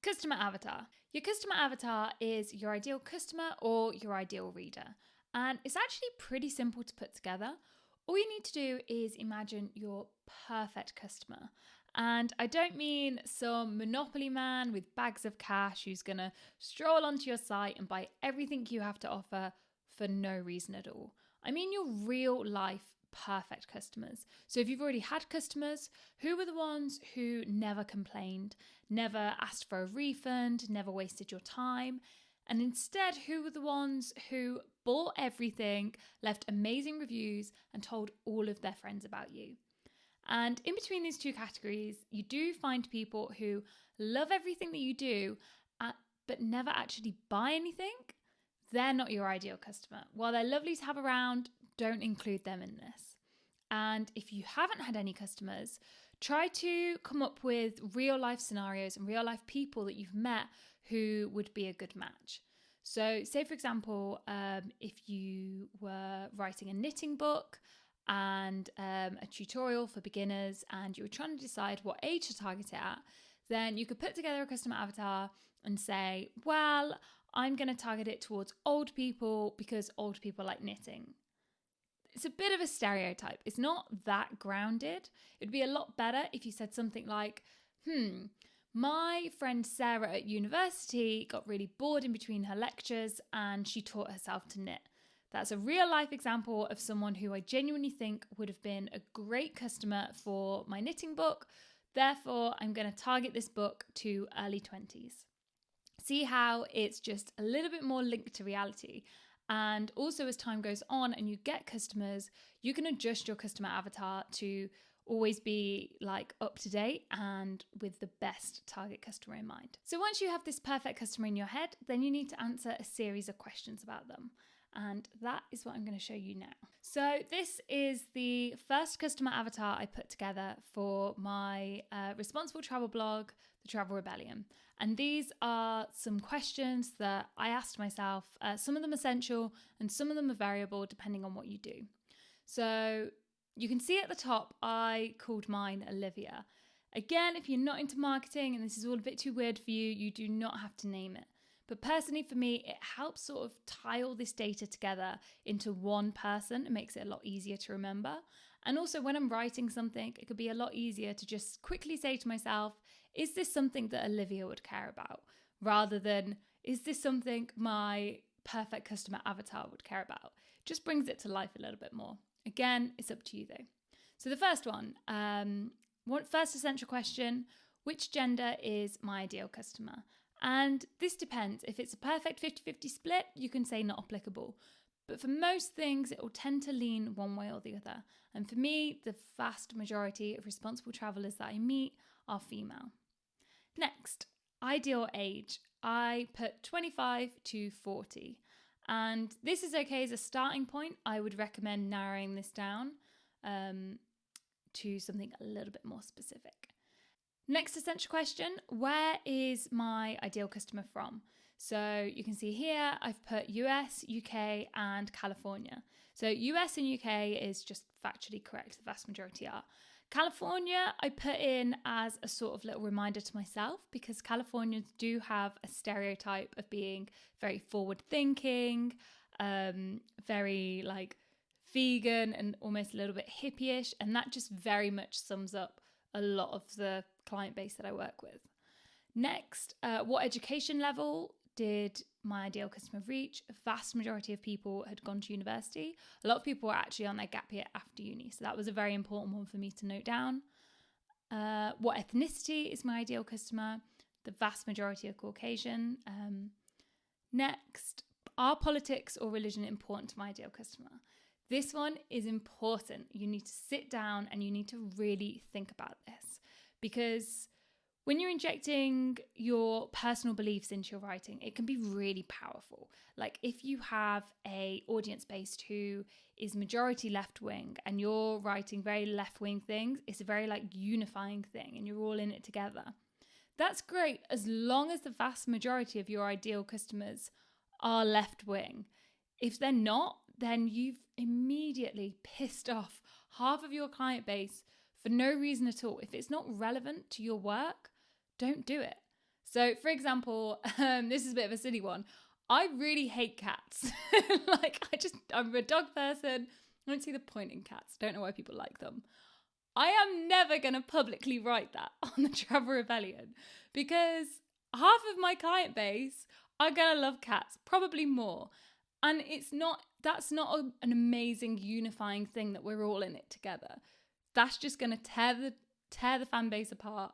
Customer avatar. Your customer avatar is your ideal customer or your ideal reader. And it's actually pretty simple to put together. All you need to do is imagine your perfect customer. And I don't mean some monopoly man with bags of cash who's going to stroll onto your site and buy everything you have to offer for no reason at all. I mean your real life perfect customers. So if you've already had customers, who were the ones who never complained, never asked for a refund, never wasted your time? And instead, who were the ones who bought everything, left amazing reviews, and told all of their friends about you? And in between these two categories, you do find people who love everything that you do, but never actually buy anything. They're not your ideal customer. While they're lovely to have around, don't include them in this. And if you haven't had any customers, try to come up with real life scenarios and real life people that you've met who would be a good match. So say, for example, if you were writing a knitting book and a tutorial for beginners and you were trying to decide what age to target it at, then you could put together a customer avatar and say, well, I'm going to target it towards old people because old people like knitting. It's a bit of a stereotype. It's not that grounded. It'd be a lot better if you said something like, my friend Sarah at university got really bored in between her lectures and she taught herself to knit. That's a real life example of someone who I genuinely think would have been a great customer for my knitting book. Therefore, I'm going to target this book to early 20s. See how it's just a little bit more linked to reality. And also as time goes on and you get customers, you can adjust your customer avatar to always be like up to date and with the best target customer in mind. So once you have this perfect customer in your head, then you need to answer a series of questions about them. And that is what I'm going to show you now. So this is the first customer avatar I put together for my responsible travel blog, The Travel Rebellion. And these are some questions that I asked myself. Some of them essential and some of them are variable depending on what you do. So you can see at the top, I called mine Olivia. Again, if you're not into marketing and this is all a bit too weird for you, you do not have to name it. But personally for me, it helps sort of tie all this data together into one person. It makes it a lot easier to remember. And also when I'm writing something, it could be a lot easier to just quickly say to myself, is this something that Olivia would care about? Rather than, is this something my perfect customer avatar would care about? Just brings it to life a little bit more. Again, it's up to you though. So the first one, first essential question, which gender is my ideal customer? And this depends. If it's a perfect 50-50 split, you can say not applicable. But for most things, it will tend to lean one way or the other. And for me, the vast majority of responsible travelers that I meet are female. Next, ideal age. I put 25 to 40. And this is okay as a starting point. I would recommend narrowing this down to something a little bit more specific. Next essential question, where is my ideal customer from? So you can see here, I've put US, UK, and California. So US and UK is just factually correct. The vast majority are. California, I put in as a sort of little reminder to myself because Californians do have a stereotype of being very forward thinking, very like vegan and almost a little bit hippie-ish. And that just very much sums up a lot of the client base that I work with. Next, what education level did my ideal customer reach? A vast majority of people had gone to university. A lot of people were actually on their gap year after uni. So that was a very important one for me to note down. What ethnicity is my ideal customer? The vast majority are Caucasian. Next, are politics or religion important to my ideal customer? This one is important. You need to sit down and you need to really think about this because when you're injecting your personal beliefs into your writing, it can be really powerful. Like if you have a audience based who is majority left-wing and you're writing very left-wing things, it's a very like unifying thing and you're all in it together. That's great as long as the vast majority of your ideal customers are left-wing. If they're not, then you've immediately pissed off half of your client base for no reason at all. If it's not relevant to your work, don't do it. So, for example, this is a bit of a silly one. I really hate cats. I'm a dog person. I don't see the point in cats. Don't know why people like them. I am never going to publicly write that on the Travel Rebellion because half of my client base are going to love cats, probably more. And that's not an amazing unifying thing that we're all in it together. That's just going to tear the fan base apart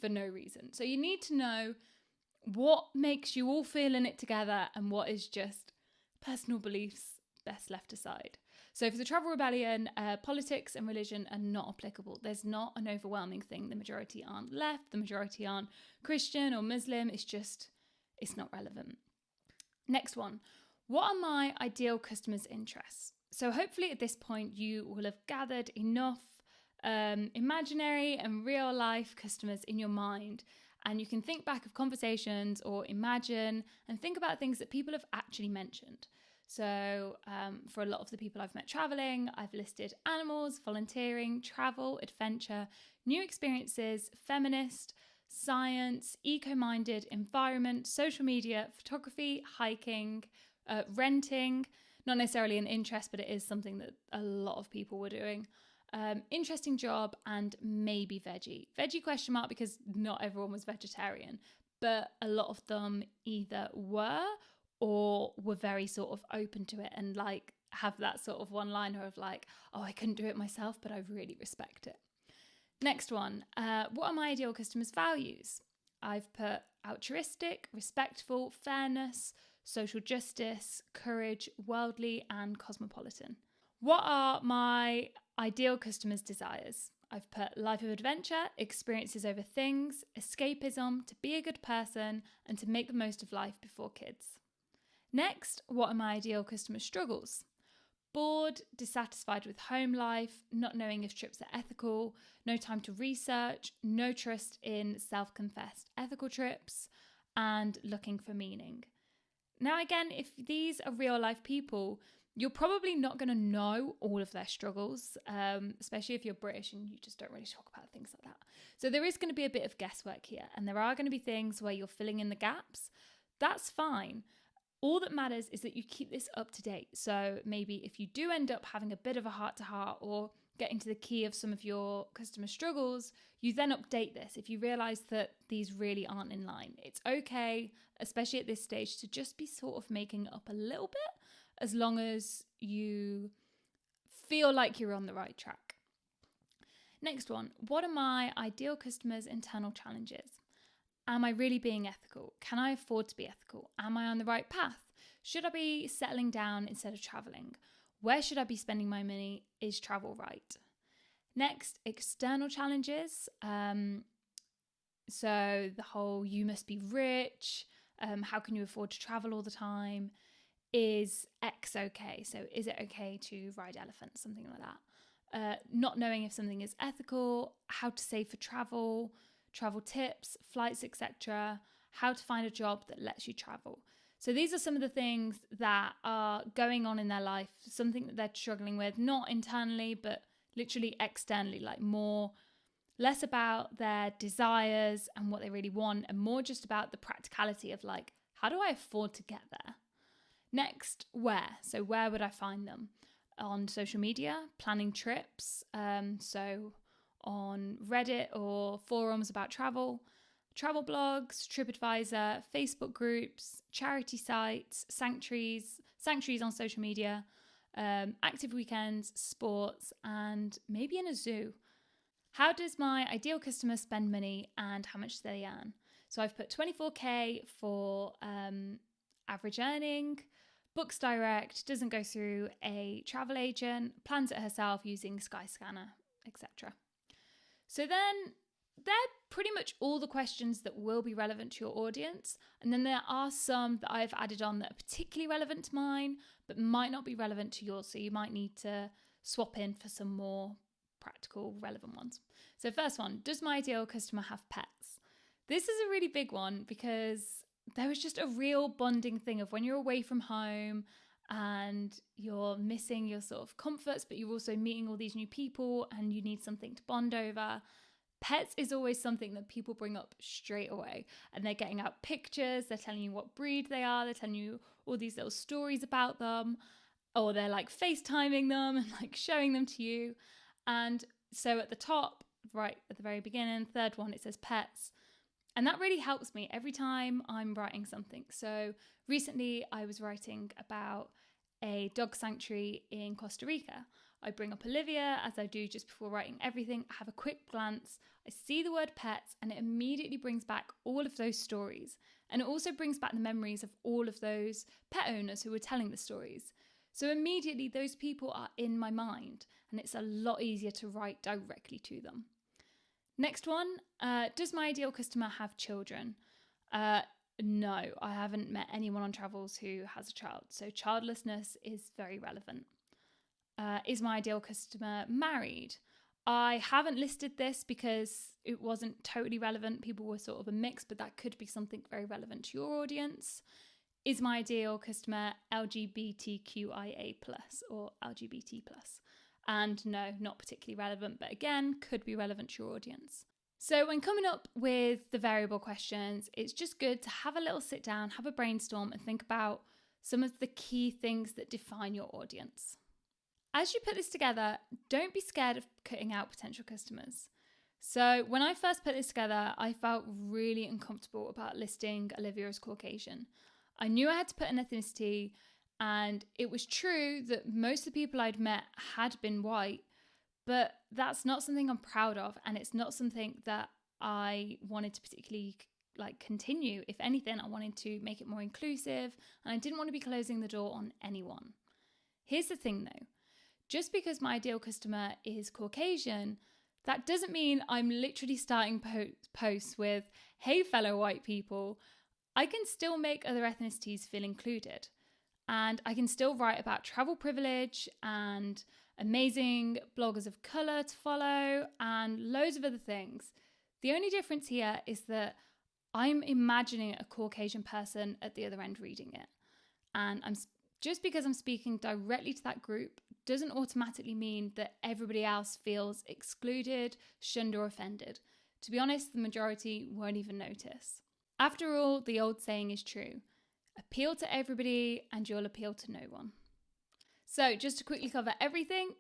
for no reason. So you need to know what makes you all feel in it together and what is just personal beliefs best left aside. So for the Travel Rebellion, politics and religion are not applicable. There's not an overwhelming thing. The majority aren't left. The majority aren't Christian or Muslim. It's not relevant. Next one. What are my ideal customers' interests? So hopefully at this point you will have gathered enough imaginary and real life customers in your mind, and you can think back of conversations or imagine and think about things that people have actually mentioned. So for a lot of the people I've met traveling, I've listed animals, volunteering, travel, adventure, new experiences, feminist, science, eco-minded, environment, social media, photography, hiking, renting, not necessarily an interest, but it is something that a lot of people were doing. Interesting job, and maybe veggie. Veggie question mark, because not everyone was vegetarian, but a lot of them either were or were very sort of open to it and like have that sort of one-liner of like, oh, I couldn't do it myself, but I really respect it. Next one, what are my ideal customers' values? I've put altruistic, respectful, fairness, social justice, courage, worldly, and cosmopolitan. What are my ideal customers' desires? I've put life of adventure, experiences over things, escapism, to be a good person, and to make the most of life before kids. Next, what are my ideal customer struggles? Bored, dissatisfied with home life, not knowing if trips are ethical, no time to research, no trust in self-confessed ethical trips, and looking for meaning. Now, again, if these are real life people, you're probably not going to know all of their struggles, especially if you're British and you just don't really talk about things like that. So there is going to be a bit of guesswork here, and there are going to be things where you're filling in the gaps. That's fine. All that matters is that you keep this up to date. So maybe if you do end up having a bit of a heart-to-heart or getting to the key of some of your customer struggles, you then update this if you realize that these really aren't in line. It's okay, especially at this stage, to just be sort of making up a little bit, as long as you feel like you're on the right track. Next one, what are my ideal customers' internal challenges? Am I really being ethical? Can I afford to be ethical? Am I on the right path? Should I be settling down instead of traveling? Where should I be spending my money? Is travel right? Next, external challenges. So the whole you must be rich. How can you afford to travel all the time? Is X okay? So is it okay to ride elephants? Something like that. Not knowing if something is ethical, how to save for travel tips, flights, etc., how to find a job that lets you travel. So these are some of the things that are going on in their life, something that they're struggling with, not internally, but literally externally, like less about their desires and what they really want, and more just about the practicality of like, how do I afford to get there? Next, where? So where would I find them? On social media, planning trips. So on Reddit or forums about travel blogs, TripAdvisor, Facebook groups, charity sites, sanctuaries on social media, active weekends, sports, and maybe in a zoo. How does my ideal customer spend money and how much do they earn? So I've put 24k for average earning, books direct, doesn't go through a travel agent, plans it herself using Skyscanner, etc. So then they're pretty much all the questions that will be relevant to your audience. And then there are some that I've added on that are particularly relevant to mine, but might not be relevant to yours. So you might need to swap in for some more practical, relevant ones. So first one, does my ideal customer have pets? This is a really big one because there is just a real bonding thing of when you're away from home and you're missing your sort of comforts, but you're also meeting all these new people and you need something to bond over. Pets is always something that people bring up straight away, and they're getting out pictures, they're telling you what breed they are, they're telling you all these little stories about them, or they're like FaceTiming them and like showing them to you. And so at the top, right at the very beginning, third one, it says pets. And that really helps me every time I'm writing something. So recently I was writing about a dog sanctuary in Costa Rica. I bring up Olivia, as I do just before writing everything. I have a quick glance, I see the word pets, and it immediately brings back all of those stories. And it also brings back the memories of all of those pet owners who were telling the stories. So immediately those people are in my mind, and it's a lot easier to write directly to them. Next one, does my ideal customer have children? No, I haven't met anyone on travels who has a child, so childlessness is very relevant. Is my ideal customer married? I haven't listed this because it wasn't totally relevant. People were sort of a mix, but that could be something very relevant to your audience. Is my ideal customer LGBTQIA+ or LGBT+? And no, not particularly relevant, but again, could be relevant to your audience. So when coming up with the variable questions, it's just good to have a little sit down, have a brainstorm, and think about some of the key things that define your audience. As you put this together, don't be scared of cutting out potential customers. So when I first put this together, I felt really uncomfortable about listing Olivia as Caucasian. I knew I had to put an ethnicity, and it was true that most of the people I'd met had been white, but that's not something I'm proud of, and it's not something that I wanted to particularly continue. If anything, I wanted to make it more inclusive, and I didn't want to be closing the door on anyone. Here's the thing though. Just because my ideal customer is Caucasian, that doesn't mean I'm literally starting posts with, hey fellow white people. I can still make other ethnicities feel included. And I can still write about travel privilege and amazing bloggers of colour to follow and loads of other things. The only difference here is that I'm imagining a Caucasian person at the other end reading it. And just because I'm speaking directly to that group doesn't automatically mean that everybody else feels excluded, shunned, or offended. To be honest, the majority won't even notice. After all, the old saying is true. Appeal to everybody and you'll appeal to no one. So just to quickly cover everything,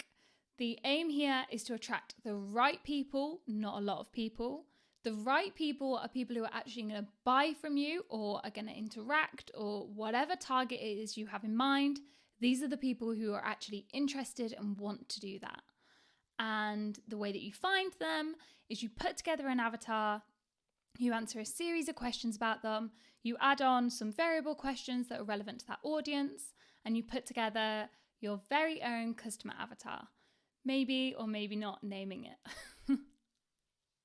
the aim here is to attract the right people, not a lot of people. The right people are people who are actually going to buy from you or are going to interact, or whatever target it is you have in mind. These are the people who are actually interested and want to do that. And the way that you find them is you put together an avatar, you answer a series of questions about them, you add on some variable questions that are relevant to that audience, and you put together your very own customer avatar. Maybe or maybe not naming it.